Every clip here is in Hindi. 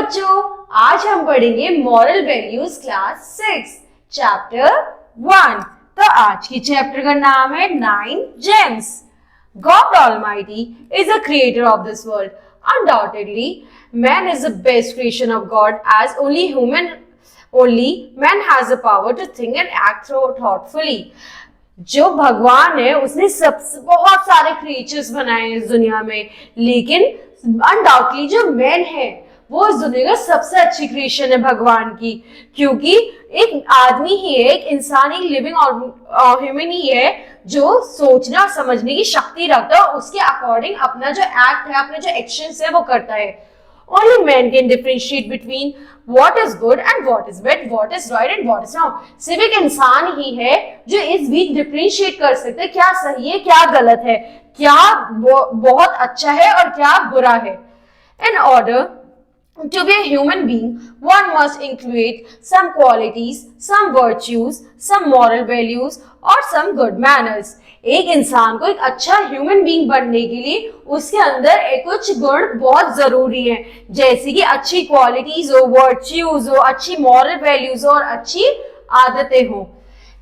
बच्चों, आज हम पढ़ेंगे मॉरल वैल्यूज क्लास 6 चैप्टर 1। तो आज की चैप्टर का नाम है 9 gems। God Almighty is the creator of this world. Undoubtedly, man is the best creation of God, as only man has the power to think and act thoughtfully. जो भगवान है उसने बहुत सारे क्रिएचर्स बनाए हैं इस दुनिया में, लेकिन अनडाउटली जो मैन है वो इस दुनिया का सबसे अच्छी क्रिएशन है भगवान की, क्योंकि एक आदमी ही है, एक इंसान, एक लिविंग ह्यूमन ही है जो सोचने और समझने की शक्ति रखता है और उसके अकॉर्डिंग अपना जो एक्ट है, अपने जो एक्शंस है वो करता है। Only man can differentiate between what is good and what is bad, what is right and what is wrong. सिर्फ एक इंसान ही है जो इस बीच डिफरेंशिएट कर सकते हैं क्या सही है, क्या गलत है, क्या बहुत अच्छा है और क्या बुरा है। In order to be a human being, one must include some qualities, some virtues, some moral values और some good manners. एक इंसान को एक अच्छा ह्यूमन बीइंग बनने के लिए उसके अंदर कुछ गुण बहुत जरूरी है, जैसे कि अच्छी क्वालिटीज हो, वर्च्यूज हो, अच्छी मॉरल वैल्यूज हो और अच्छी आदतें हो।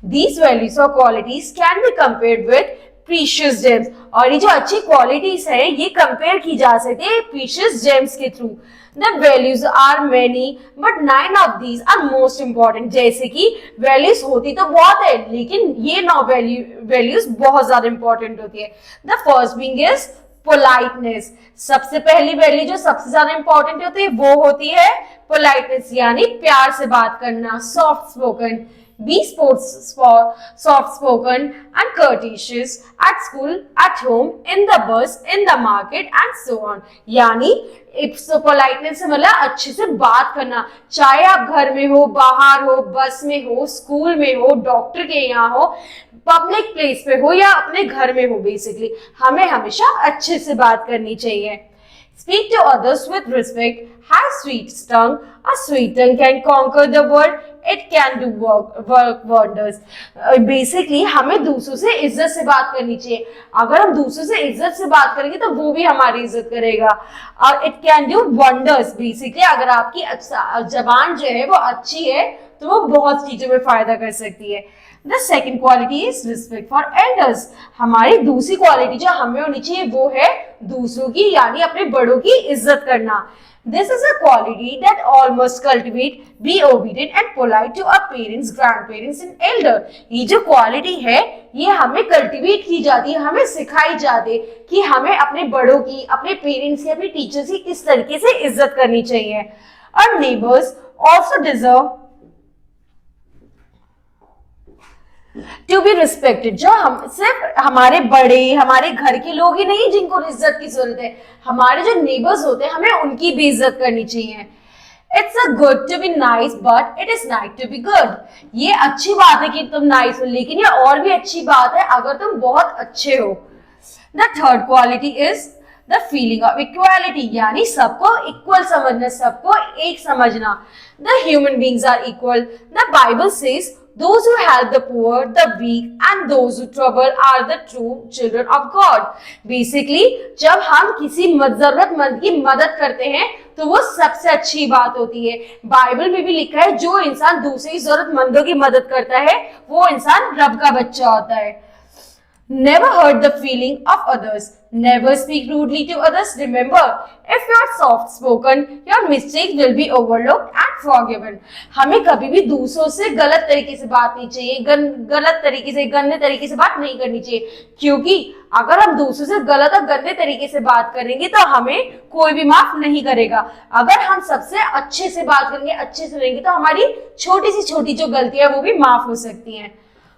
These values or qualities can be compared with precious gems। और ये जो अच्छी क्वालिटीज है ये कंपेयर की जा सकती है precious gems के through. The values are many, but 9 of these are most important। जैसे कि वैल्यूज होती तो बहुत है, लेकिन ये 9 वैल्यूज बहुत ज्यादा इंपॉर्टेंट होती है। The first being is politeness। सबसे पहली वैल्यू जो सबसे ज्यादा इंपॉर्टेंट होती है वो होती है politeness, यानी प्यार से बात करना, soft spoken. Be soft spoken and courteous at school, at home, in the bus, in the market and so on। यानी पोलाइटनेस से मतलब अच्छे से बात करना, चाहे आप घर में हो, बाहर हो, बस में हो, स्कूल में हो, डॉक्टर के यहाँ हो, पब्लिक प्लेस पे हो या अपने घर में हो, बेसिकली हमें हमेशा अच्छे से बात करनी चाहिए। Speak to others with respect, have sweet tongue, a sweet tongue can conquer the world, it can do work wonders। Basically हमें दूसरों से इज्जत से बात करनी चाहिए। अगर हम दूसरों से इज्जत से बात करेंगे तो वो भी हमारी इज्जत करेगा और it can do wonders। Basically अगर आपकी जबान जो है वो अच्छी है तो वो बहुत चीजों में फायदा कर सकती है। The second quality is respect for elders। हमारी दूसरी क्वालिटी जो हमें होनी चाहिए वो है दूसरों की यानी अपने बड़ों की इज्जत करना। This is a quality that all must cultivate, be obedient and polite to our parents, grandparents and elder। ये जो क्वालिटी है ये हमें कल्टीवेट की जाती है, हमें सिखाई जाती है कि हमें अपने बड़ों की, अपने पेरेंट्स की, अपने टीचर्स की किस तरीके से इज्जत करनी चाहिए। Our neighbors also deserve to be respected. जो हम सिर्फ हमारे बड़े, हमारे घर के लोग ही नहीं जिनको इज्जत की जरूरत है, हमारे जो नेबर्स होते हैं हमें उनकी भी इज्जत करनी चाहिए। It's a good to be nice but it is nice to be good. ये अच्छी बात है कि तुम नाइस हो, लेकिन ये और भी अच्छी बात है अगर तुम बहुत अच्छे हो। The third quality is the feeling of equality, यानी सबको इक्वल समझना, सबको एक समझना। The human beings are equal. The Bible says those who help the poor, the weak and those who trouble are the true children of God। Basically जब हम किसी जरूरतमंद की मदद करते हैं तो वो सबसे अच्छी बात होती है। बाइबल में भी लिखा है जो इंसान दूसरी जरूरतमंदों की मदद करता है वो इंसान रब का बच्चा होता है। Never hurt the feeling of others, never speak rudely to others। Remember, if you are soft spoken, your mistakes will be overlooked and forgiven। हमें कभी भी दूसरों से गलत तरीके से बात नहीं चाहिए, गलत तरीके से, गंदे तरीके से बात नहीं करनी चाहिए, क्योंकि अगर हम दूसरों से गलत और गंदे तरीके से बात करेंगे तो हमें कोई भी माफ नहीं करेगा। अगर हम सबसे अच्छे से बात करेंगे, अच्छे से रहेंगे तो हमारी छोटी सी छोटी जो गलतियां वो भी माफ हो सकती हैं।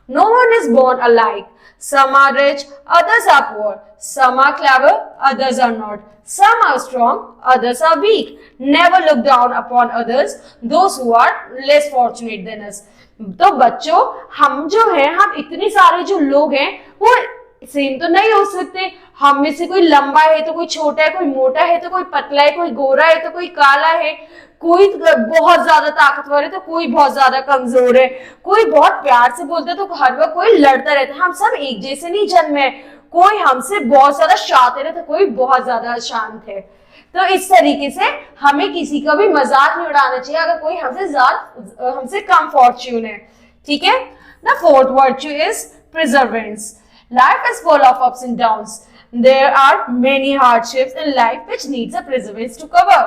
No one is born alike. Some are rich, others are poor. Some are clever, others are not. Some are strong, others are weak. Never look down upon others, those who are less fortunate than us। तो बच्चों, हम जो हैं, हम इतने सारे जो लोग हैं वो सेम तो नहीं हो सकते। हम में से कोई लंबा है तो कोई छोटा है, कोई मोटा है तो कोई पतला है, कोई गोरा है तो कोई काला है, कोई बहुत ज्यादा ताकतवर है तो कोई बहुत ज्यादा कमजोर है, कोई बहुत प्यार से बोलता है तो हर वक्त कोई लड़ता रहता है। हम सब एक जैसे नहीं जन्मे, कोई हमसे बहुत ज्यादा शातिर है तो कोई बहुत ज्यादा शांत है। तो इस तरीके से हमें किसी का भी मजाक नहीं उड़ाना चाहिए अगर कोई हमसे कम फॉर्च्यून है, ठीक है। The fourth virtue is perseverance. Life is full of ups and downs. There are many hardships in life which needs a perseverance to cover.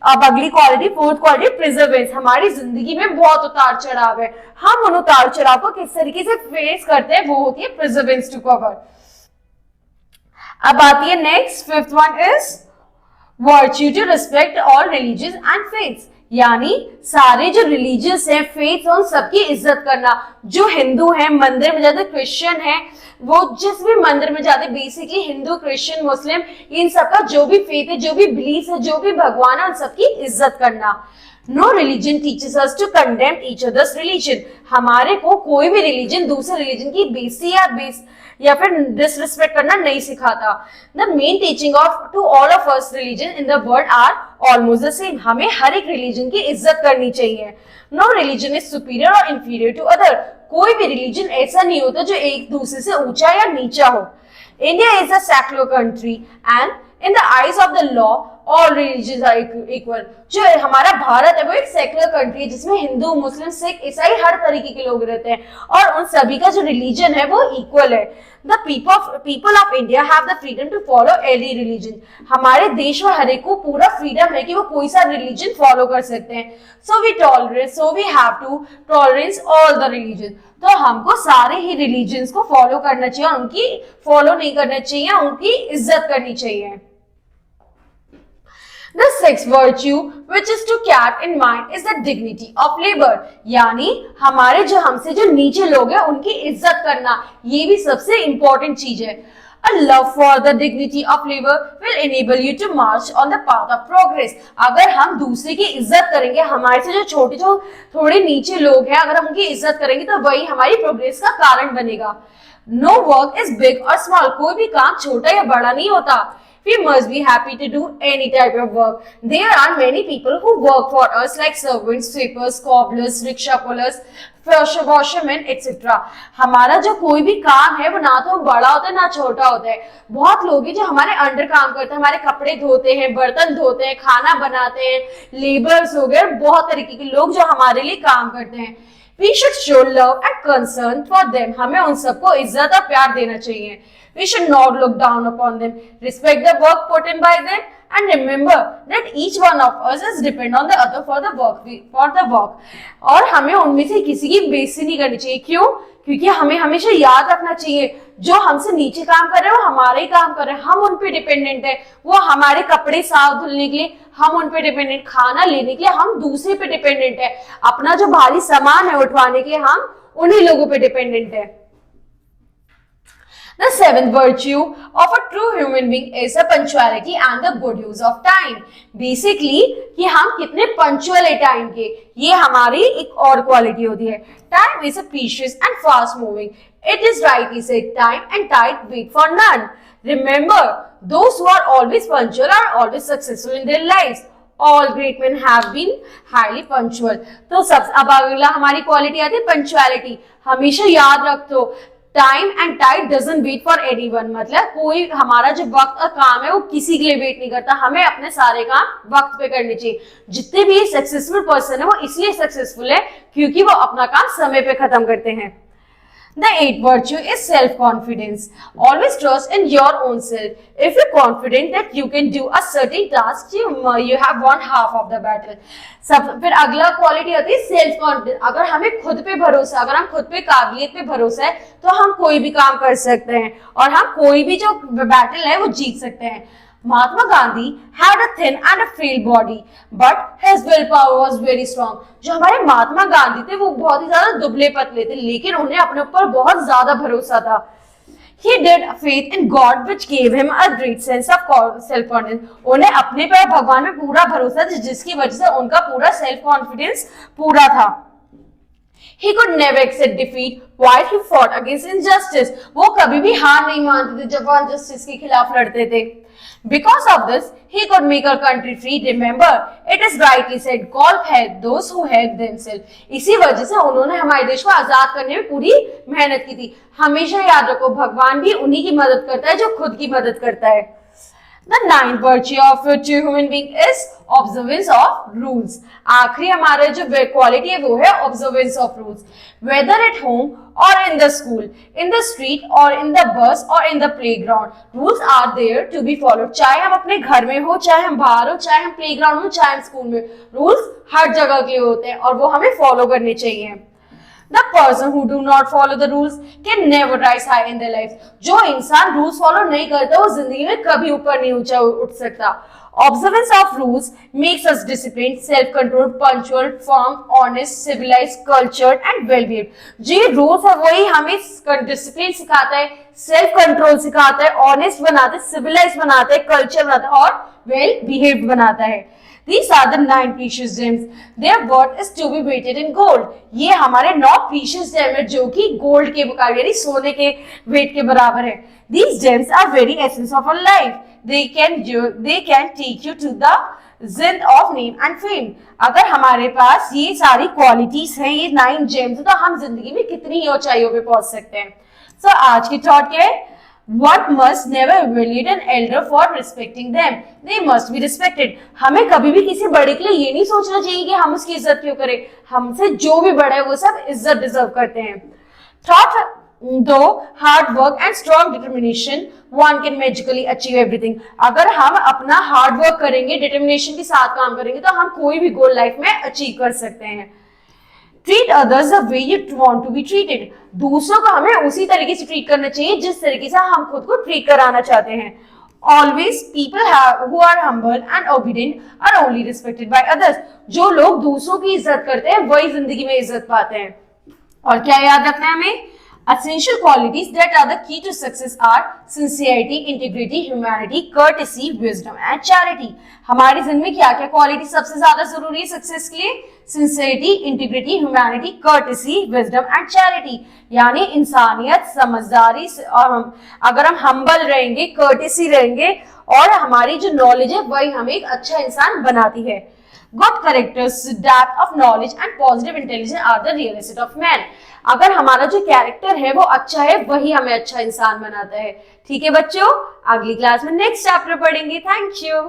अब अगली क्वालिटी, फोर्थ क्वालिटी, प्रिजर्वेंस। हमारी जिंदगी में बहुत उतार चढ़ाव है, हम उन उतार चढ़ाव को किस तरीके से फेस करते हैं, वो होती है प्रिजर्वेंस टू कवर। अब आती है next, fifth one is virtue to respect all religious and faiths, यानी सारे जो रिलीजियस है, फेथ, उन सबकी इज्जत करना। जो हिंदू है मंदिर में जाते, क्रिश्चियन है वो जिस भी मंदिर में जाते, बेसिकली हिंदू, क्रिश्चियन, मुस्लिम, इन सबका जो भी फेथ है, जो भी बिलीफ है, जो भी भगवान है, उन सबकी इज्जत करना। No religion teaches us to condemn each others religion, हमारे को कोई भी रिलीजन दूसरे रिलीजन की बेइज्जती या फिर डिसरिस्पेक्ट करना नहीं सिखाता। The main teaching of to all of us religion in the world are almost the same, हमें हर एक रिलीजन की इज्जत करनी चाहिए। नो रिलीजन इज सुपीरियर और इंफीरियर टू अदर, कोई भी रिलीजन ऐसा नहीं होता जो एक दूसरे से ऊंचा या नीचा हो। India is a secular country and in the eyes of the law all religion are equal, जो हमारा भारत है वो एक सेक्युलर कंट्री है जिसमें हिंदू, मुस्लिम, सिख, ईसाई हर तरीके के लोग रहते हैं और उन सभी का जो रिलीजन है वो इक्वल है। The people of India have the freedom to follow any religion, हमारे देश में हर एक को पूरा फ्रीडम है कि वो कोई सा रिलीजन फॉलो कर सकते हैं। So we have to tolerate all the religions, तो हमको सारे ही रिलीजन्स को फॉलो करना चाहिए और उनकी फॉलो नहीं करना चाहिए, उनकी इज्जत करनी चाहिए। The sixth virtue which is to keep in mind is the dignity of labor, यानी हमारे जो हमसे जो नीचे लोग हैं उनकी इज्जत करना, ये भी सबसे इंपॉर्टेंट चीज है। A love for the dignity of labor will enable you to march on the path of progress, अगर हम दूसरे की इज्जत करेंगे, हमारे से जो थोड़े नीचे लोग हैं, अगर हम उनकी इज्जत करेंगे तो वही हमारी प्रोग्रेस का कारण बनेगा। No work is big or small, कोई भी काम छोटा या बड़ा नहीं होता। We must be happy to do any type of work. There are many people who work for us like servants, sweepers, cobblers, rickshaw pullers, washermen, etc. हमारा जो कोई भी काम है वो ना तो बड़ा होता है ना छोटा होता है। बहुत लोग हैं जो हमारे अंडर काम करते हैं, हमारे कपड़े धोते हैं, बर्तन धोते हैं, खाना बनाते हैं, लेबर्स हो गए, बहुत तरीके के लोग जो हमारे लिए काम करते हैं। We should show love and concern for them, हमें उन सबको इज्जत और प्यार देना चाहिए। We should not look down upon them, respect the work put in by them, and remember that each one of us is depend on the other for the work. और हमें उनमें से किसी की बेइज्जती नहीं करनी चाहिए। क्यों? क्योंकि हमें हमेशा याद रखना चाहिए जो हमसे नीचे काम कर रहे हैं वो हमारे ही काम कर रहे हैं, हम उन पे डिपेंडेंट है। वो हमारे कपड़े साफ धुलने के लिए हम उन पे डिपेंडेंट, खाना लेने के लिए हम दूसरे पे डिपेंडेंट है, अपना जो भारी सामान है उठवाने के लिए हम उन्हीं लोगों पे डिपेंडेंट है। The seventh virtue of a true human being is the punctuality and the good use of time. Basically, कि हम कितने पंक्चुअल है टाइम के, ये हमारी एक और क्वालिटी होती है। Time is a precious and fast moving. It is rightly said, time and tide wait for none. Remember, those who are always punctual are always successful in their lives. All great men have been highly punctual. तो अब अगला हमारी क्वालिटी आती है पंक्चुअलिटी। हमेशा याद रख दो, time and tide doesn't wait for anyone, मतलब कोई हमारा जो वक्त और काम है वो किसी के लिए वेट नहीं करता, हमें अपने सारे काम वक्त पे करने चाहिए। जितने भी सक्सेसफुल पर्सन है वो इसलिए सक्सेसफुल है क्योंकि वो अपना काम समय पे खत्म करते हैं। The eighth virtue is self-confidence. Always trust in your own self. If you're confident that you can do a certain task, you have won half of the battle. फिर अगला क्वालिटी आती है सेल्फ कॉन्फिडेंस। अगर हमें खुद पे भरोसा, अगर हम खुद पे काबिलियत पे भरोसा है तो हम कोई भी काम कर सकते हैं और हम कोई भी जो बैटल है वो जीत सकते हैं। Mahatma Gandhi had a thin and a frail body, but his willpower was very strong. जो हमारे महात्मा गांधी थे वो बहुत ही ज्यादा दुबले पतले थे, लेकिन उन्हें अपने ऊपर बहुत ज्यादा भरोसा था। He did faith in God, which gave him a great sense of self-confidence. उन्हें अपने पर भगवान में पूरा भरोसा था, जिसकी वजह से उनका पूरा सेल्फ कॉन्फिडेंस पूरा था। He could never accept defeat while he fought against injustice. वो कभी भी हार नहीं मानते थे जब वो अनजस्टिस के खिलाफ लड़ते थे। Because of this, he could make our country free. Remember, it is rightly said, God help those who help themselves. इसी वजह से उन्होंने हमारे देश को आजाद करने में पूरी मेहनत की थी। हमेशा याद रखो, भगवान भी उन्हीं की मदद करता है जो खुद की मदद करता है। The ninth virtue of a true human being is observance of rules. आखिरी हमारा जो क्वालिटी है वो है observance of rules. Whether at home or in the school, in the street or in the bus or in the playground, rules are there to be followed. चाहे हम अपने घर में हो, चाहे हम बाहर हो, चाहे हम प्लेग्राउंड हो, चाहे हम स्कूल में, रूल्स हर जगह के होते हैं और वो हमें फॉलो करने चाहिए. The person who do not follow the rules can never rise high in their life. जो इंसान रूल्स फॉलो नहीं करता वो जिंदगी में कभी ऊपर नहीं ऊंचा उठ सकता. Observance of rules makes us disciplined, self-controlled, punctual, firm, honest, civilized, cultured and well-behaved. जो ये रूल्स है वही हमें डिसिप्लिन सिखाता है, सेल्फ कंट्रोल सिखाता है, ऑनेस्ट बनाता है, सिविलाइज बनाता है, कल्चर बनाता है और वेल बिहेव्ड बनाता है. These are the 9 precious gems. Their worth is to be weighted in gold. ये हमारे 9 precious gems है जो कि गोल्ड के मुकाबले यानी सोने के वेट के बराबर है. These gems are very essence of our life. They can take you to the zenith of name and fame. अगर हमारे पास ये सारी क्वालिटीज हैं, ये 9 gems है, तो हम जिंदगी में कितनी ऊंचाइयों पे पहुंच सकते हैं. So आज की थॉट क्या है? One must never evaluate an elder for respecting them. They must be respected. हमें कभी भी किसी बड़े के लिए ये नहीं सोचना चाहिए कि हम उसकी इज्जत क्यों करें. हमसे जो भी बड़ा है वो सब इज्जत डिजर्व करते हैं. Thought though hard work and strong determination, one can magically achieve everything. अगर हम अपना हार्ड वर्क करेंगे, डिटर्मिनेशन के साथ काम करेंगे तो हम कोई भी गोल लाइफ में अचीव कर सकते हैं. Treat others the way you want to be treated. दूसरों को हमें उसी तरीके से ट्रीट करना चाहिए जिस तरीके से हम खुद को ट्रीट कराना चाहते हैं. Always people who are humble and obedient are only respected by others. जो लोग दूसरों की इज्जत करते हैं वही जिंदगी में इज्जत पाते हैं. और क्या याद रखना है हमें? Essential qualities that are the key to success are sincerity, integrity, humanity, courtesy, wisdom and charity. हमारी जिंदगी में क्या क्या क्वालिटी सबसे ज्यादा जरूरी है सक्सेस के लिए? Sincerity, integrity, humanity, courtesy, wisdom and charity. यानी इंसानियत, समझदारी, अगर हम हम्बल रहेंगे, कर्टेसी रहेंगे और हमारी जो नॉलेज है वही हमें एक अच्छा इंसान बनाती है. Good characters, depth of knowledge and positive intelligence are the real asset of man. अगर हमारा जो कैरेक्टर है वो अच्छा है वही हमें अच्छा इंसान बनाता है. ठीक है बच्चों, अगली क्लास में नेक्स्ट चैप्टर पढ़ेंगे. Thank you.